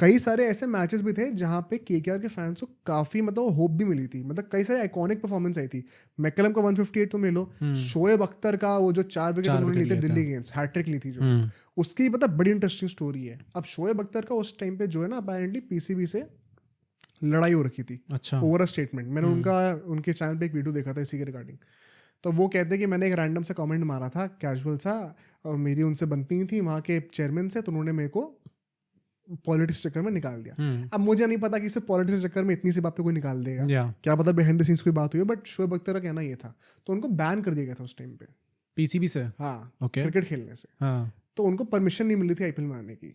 कई सारे ऐसे मैचेस भी थे जहाँ पे केकेआर के फैंस को काफी मतलब होप भी मिली थी, मतलब कई सारे आइकॉनिक परफॉर्मेंस आई थी। मैकलम का 158 तो ले लो, शोएब अख्तर का वो जो 4 विकेट उन्होंने लिए थे दिल्ली गेम्स, हैट्रिक ली थी जो, उसकी मतलब बड़ी इंटरेस्टिंग स्टोरी है। अब शोएब अख्तर का उस टाइम पे जो है ना अपेरेंटली पीसीबी से लड़ाई हो रखी थी, अच्छा, ओवर अ स्टेटमेंट। मैंने उनके चैनल पे एक वीडियो देखा था इसी के रिगार्डिंग। तो वो कहते हैं कि मैंने एक रैंडम से कमेंट मारा था कैजुअल सा, और मेरी उनसे बनती नहीं थी वहाँ के चेयरमैन से, तो उन्होंने मेरे को पॉलिटिक्स चक्कर में निकाल दिया। अब मुझे नहीं पता कि सिर्फ पॉलिटिक्स चक्कर में इतनी सी बात पे कोई निकाल देगा, क्या पता बिहाइंड द सीन्स कोई बात हुई है, बट शोएब अख्तर का कहना ये था। तो उनको बैन कर दिया गया था उस टाइम पे पीसीबी से, हाँ, okay. क्रिकेट खेलने से। हाँ. तो उनको परमिशन नहीं मिली थी आईपीएल में आने की।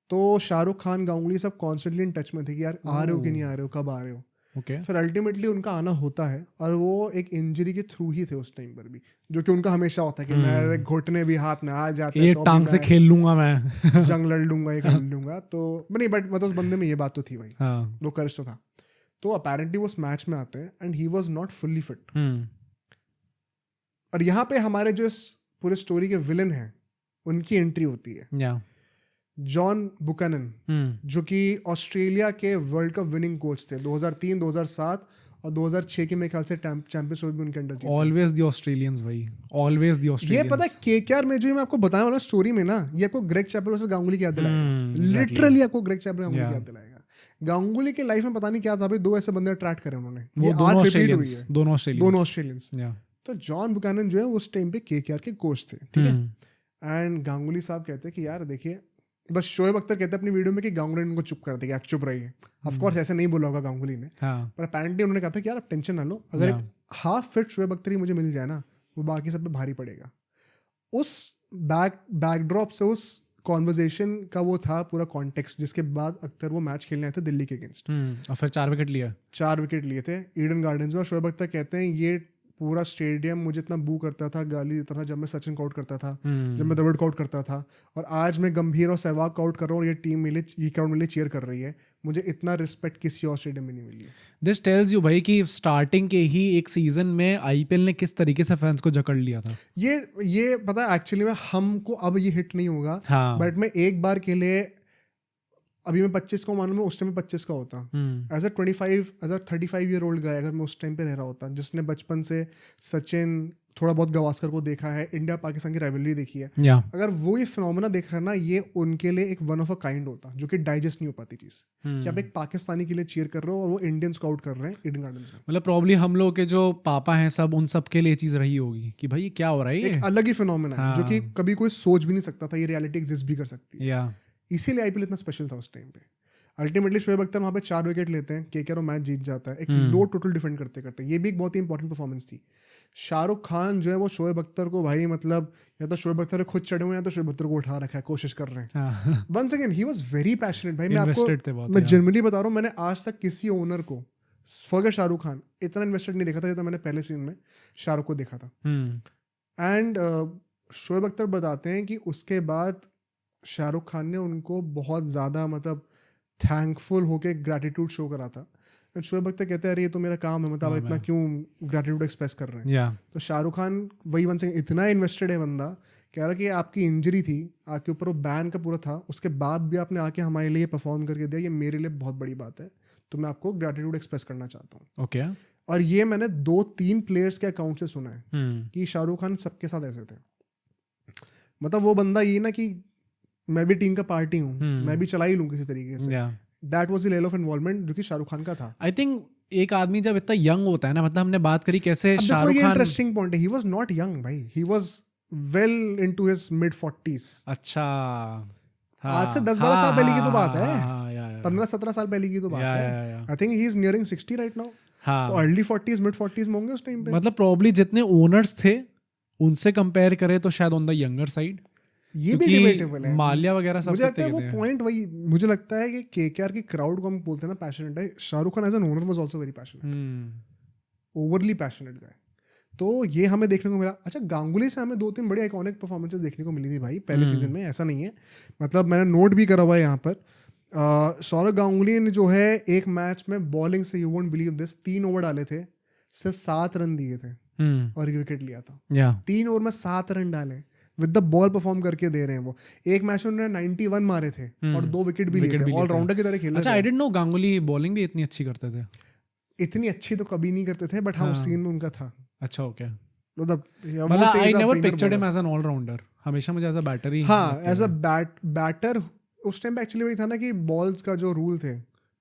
तो शाहरुख खान, गांगुली सब कॉन्स्टेंटली इन टच में थे कि यार आ रहे हो कि नहीं आ रहे हो, कब आ रहे हो। Okay. फिर अल्टीमेटली उनका आना होता है, और वो एक इंजरी के थ्रू ही थे उस टाइम पर भी, जो कि उनका हमेशा होता है कि मेरे घुटने भी हाथ में आ जाते हैं, एक टांग से खेल लूंगा मैं जंग लड़ लूंगा, ये कर लूंगा। तो नहीं, बट मतलब उस बंदे में ये बात तो थी भाई, हाँ. वो कर्ज तो था। तो अपेरेंटली वो उस मैच में आते हैं and he was not fully fit. और यहाँ पे हमारे जो इस पूरे स्टोरी के विलन हैं उनकी एंट्री होती है, yeah. जॉन बुकैनन, जो कि ऑस्ट्रेलिया के वर्ल्ड कप विनिंग कोच थे 2003, 2007 और 2006 के मेरे ख्याल से चैंपियंस ट्रॉफी भी उनके अंडर जीते। ऑलवेज द ऑस्ट्रेलियंस भाई, ऑलवेज द ऑस्ट्रेलियंस। ये पता है केकेआर में जो मैं आपको बताया ना स्टोरी में ना, ये आपको ग्रेग चैपल वर्सेस गांगुली की याद दिलाएगा। लिटरली आपको ग्रेग चैपल गांगुली की याद दिलाएगा। गांगुली के लाइफ में पता नहीं क्या था भाई, दो ऐसे बंदे अट्रैक्ट करे उन्होंने, वो दोनों ऑस्ट्रेलियंस, दोनों ऑस्ट्रेलियंस। तो जॉन बुकैनन जो है उस टाइम पे केकेआर के कोच थे, ठीक है। एंड गांगुली साहब कहते हैं कि यार देखिए, बस शोएब अख्तर कहते हैं अपनी वीडियो में कि गांगुली ने उनको चुप कर दिया, आप चुप रहिए। ऑफ कोर्स ऐसे नहीं बोला होगा गांगुली ने, पर अपेरेंटली उन्होंने कहा था कि यार आप टेंशन ना लो, अगर एक हाफ फिट शोएब अख्तर ही मुझे मिल जाए ना, वो बाकी सब पे भारी पड़ेगा। उस बैकड्रॉप से उस कॉन्वर्जेशन का वो था पूरा कॉन्टेक्स्ट, जिसके बाद अख्तर वो मैच खेलने आए थे दिल्ली के अगेंस्ट, और फिर 4 विकेट लिए थे ईडन गार्डन्स में। शोएब अख्तर कहते हैं ये पूरा स्टेडियम मुझे इतना बू करता था, गाली देता था जब मैं सचिन को आउट करता था, जब मैं द्रविड़ को आउट करता था, और आज मैं गंभीर और सहवाग को आउट कर रहा हूँ और ये टीम मेरे ये क्राउड मेरे लिए चीयर कर रही है। मुझे इतना रिस्पेक्ट किसी और स्टेडियम में नहीं मिली है। दिस टेल्स यू भाई कि स्टार्टिंग के ही एक सीजन में आईपीएल ने किस तरीके से फैंस को जकड़ लिया था। ये पता है एक्चुअली में हमको अब ये हिट नहीं होगा, बट मैं एक बार के लिए, अभी मैं 25 का मानूं, मैं उस टाइम में 25 का होता, as a 35 year old guy, अगर मैं उस टाइम पे रह रहा होता, जिसने बचपन से सचिन, थोड़ा बहुत गवास्कर को देखा है, इंडिया पाकिस्तान की राइवलरी देखी है, अगर वो ये फिनोमेना देखा ना, ये उनके लिए एक वन ऑफ अ काइंड होता, जो कि डाइजेस्ट नहीं हो पाती चीज, कि आप एक पाकिस्तानी के लिए चीयर कर रहे हो और वो इंडियंस को आउट कर रहे हैं ईडन गार्डन्स में। मतलब प्रॉब्ली हम लोग के जो पापा हैं सब, उन सब के लिए चीज रही होगी कि भाई क्या हो रहा है, एक अलग ही फिनोमेना है जो कि कभी कोई सोच भी नहीं सकता था ये रियलिटी एग्जिस्ट भी कर सकती है। इसीलिए आईपीएल इतना स्पेशल था उस टाइम पे। अल्टीमेटली शोएब अख्तर वहाँ पे 4 विकेट लेते हैं, केकेआर और मैच जीत जाता है, एक लो टोटल डिफेंड करते करते। ये भी एक बहुत ही इंपॉर्टेंट परफॉर्मेंस थी। शाहरुख खान जो है वो शोएब अख्तर को भाई मतलब, या तो शोएब अख्तर खुद चढ़े हुए हैं, या तो शोएब अख्तर को उठा रखा है, कोशिश कर रहे हैं। Once again he was very passionate भाई। मैं जनरली बता रहा हूँ, मैंने आज तक किसी ओनर को, फॉरगेट शाहरुख खान, इतना इन्वेस्टेड नहीं देखा था जितना मैंने पहले सीजन में शाहरुख को देखा था। एंड शोएब अख्तर बताते हैं कि उसके बाद शाहरुख खान ने उनको बहुत ज़्यादा मतलब थैंकफुल होके ग्रैटिट्यूड शो करा था। शोएब अख्तर कहते हैं अरे ये तो मेरा काम है, मतलब इतना क्यों ग्रैटिट्यूड एक्सप्रेस कर रहे हैं। तो शाहरुख खान वही वन से इतना इन्वेस्टेड है बंदा, कह रहा कि आपकी इंजरी थी, आपके ऊपर वो बैन का पूरा था, उसके बाद भी आपने आके हमारे लिए परफॉर्म करके दिया, ये मेरे लिए बहुत बड़ी बात है, तो मैं आपको ग्रैटिट्यूड एक्सप्रेस करना चाहता हूँ। ओके। और ये मैंने 2-3 प्लेयर्स के अकाउंट से सुना है कि शाहरुख खान सबके साथ ऐसे थे। मतलब वो बंदा ये ना कि मैं भी टीम का पार्टी हूँ, मैं भी चला ही लूँ किसी तरीके से। That was the level of involvement जो कि शाहरुख खान का था। आई थिंक एक आदमी जब इतना यंग होता है ना, मतलब हमने बात करी कैसे शाहरुख खान, इंटरेस्टिंग पॉइंट है, ही वाज नॉट यंग भाई, he was well into his mid 40s। अच्छा, आज से 10-12 साल पहले की तो बात है, 15-17 साल पहले की तो बात है। I think he is nearing 60 right now. तो अर्ली 40s मिड 40s में होंगे उस टाइम पे। मतलब प्रॉब्ली जितने ओनर्स थे उनसे कंपेयर करें तो शायद ऑन द यंगर साइड। ये भी डिबेटेबल है, माल्या वगैरह सब। मुझे लगता है वो पॉइंट वही, मुझे लगता है कि केकेआर की क्राउड को हम बोलते हैं ना पैशनेट है, Shahrukh Khan as an owner was also very passionate, overly passionate guy. तो ये हमें देखने को मिला। अच्छा, गांगुली से हमें 2-3 बड़ी आइकॉनिक परफॉर्मेंसेस देखने को मिली थी भाई पहले सीजन में, ऐसा नहीं है, मतलब मैंने नोट भी करा हुआ है यहाँ पर। सौरव गांगुली ने जो है एक मैच में बॉलिंग से, you won't believe this, 3 over डाले थे, सिर्फ 7 रन दिए थे और विकेट लिया था। 3 ओवर में 7 रन डाले। विद द बॉल परफॉर्म करके दे रहे हैं वो। एक मैच में उन्होंने 91 मारे थे और 2 विकेट भी लिए थे, ऑलराउंडर की तरह खेल रहे थे। अच्छा, I didn't know Ganguly bowling भी इतनी अच्छी करते थे। इतनी अच्छी तो कभी नहीं करते थे, बट हाँ उस सीन में उनका था। अच्छा, ओके। मतलब I never pictured him as an allrounder, हमेशा मुझे एज अ बैटर ही। हाँ, एज अ बैटर उस टाइम पे एक्चुअली वही था ना कि बॉल्स का जो रूल थे,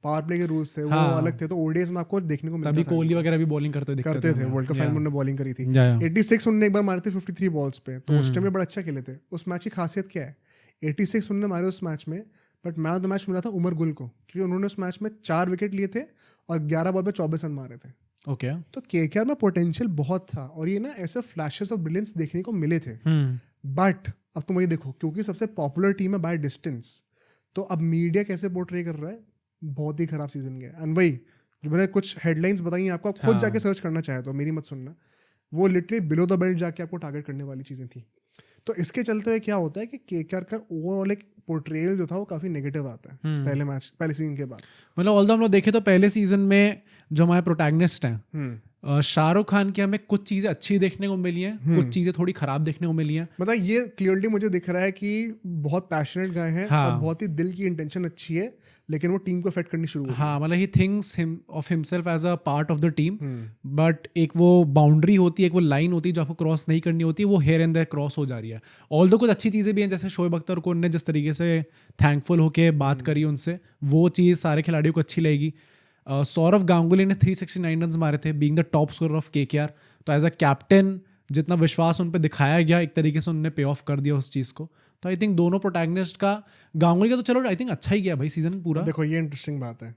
पावर प्ले के रूल्स थे, वो अलग थे, तो ओडीआईज में आपको देखने को मिलता था। तभी कोहली वगैरह भी बॉलिंग करते थे। वर्ल्ड कप फाइनल में बॉलिंग करी थी। 86 उन्होंने एक बार मारे थे 53 बॉल्स पे, तो उस टाइम में बड़ा अच्छा खेले थे। उस मैच की खासियत क्या है, 86 उन्होंने मारे उस मैच में, but man of the match मिला था उमर गुल को, क्योंकि उन्होंने उस मैच में 4 विकेट लिए थे और 11 बॉल पे 24 रन मारे थे। ओके। तो केकेआर में पोटेंशियल बहुत था और ये ना ऐसे फ्लैशेस ऑफ ब्रिलियंस देखने को मिले थे। बट अब तुम वही देखो, क्योंकि सबसे पॉपुलर टीम है बाय डिस्टेंस, तो अब मीडिया कैसे पोर्ट्रे कर रहा है, बहुत ही खराब सीजन गया। एंड वही जो मैंने कुछ हेडलाइंस बताई आपको, आप खुद जाके सर्च करना चाहे तो, मेरी मत सुनना, वो लिटरली बिलो द बेल्ट जाके आपको टारगेट करने वाली चीज़ें थी। तो इसके चलते हुए क्या होता है कि केकेआर का ओवरऑल एक पोर्ट्रेयल जो था वो काफ़ी नेगेटिव आता है पहले सीजन के बाद। मतलब ऑल्दो हम लोग देखें तो पहले सीजन में जो हमारे प्रोटैगनिस्ट हैं, शाहरुख खान की हमें कुछ चीज़ें अच्छी देखने को मिली हैं, कुछ चीज़ें थोड़ी खराब देखने को मिली हैं। मतलब ये क्लियरली मुझे दिख रहा है कि बहुत पैशनेट गाय हैं और बहुत ही दिल की इंटेंशन अच्छी है, लेकिन वो टीम को अफेक्ट करनी शुरू हो गई। हाँ, मतलब he thinks of himself as a part of the team, but एक वो बाउंड्री होती है, एक वो लाइन होती है जो आपको क्रॉस नहीं करनी होती, वो हेयर एंड देयर क्रॉस हो जा रही है। ऑल्दो कुछ अच्छी चीज़ें भी हैं, जैसे शोएब अख्तर को उन्होंने जिस तरीके से थैंकफुल होकर बात करी उनसे, वो चीज़ सारे खिलाड़ियों को अच्छी लगेगी। सौरव गांगुली ने 369 रन मारे थे, being the top scorer of KKR. तो एज अ कैप्टन जितना विश्वास उन पर दिखाया गया, एक तरीके से उन्होंने पे ऑफ कर दिया उस चीज़ को। तो आई थिंक दोनों प्रोटैगनिस्ट का, गांगुली का तो चलो आई थिंक अच्छा ही गया भाई सीजन पूरा। देखो ये इंटरेस्टिंग बात है,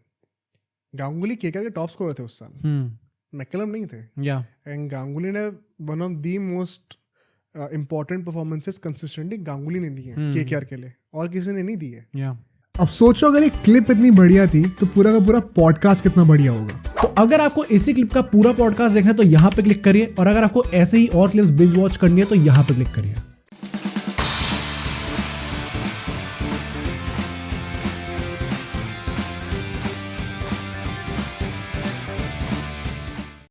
गांगुली केकेआर के टॉप स्कोरर थे उस साल, मैकलम नहीं थे। एंड गांगुली ने one of the most important performances consistently Ganguly ने दी है केकेआर के लिए, और किसी ने नहीं दी है। अब सोचो अगर एक क्लिप इतनी बढ़िया थी तो पूरा का पूरा पॉडकास्ट कितना बढ़िया होगा। तो अगर आपको इसी क्लिप का पूरा पॉडकास्ट देखना है तो यहाँ पे क्लिक करिए, और अगर आपको ऐसे ही और क्लिप्स बिंज वॉच करनी है तो यहाँ पे क्लिक करिए।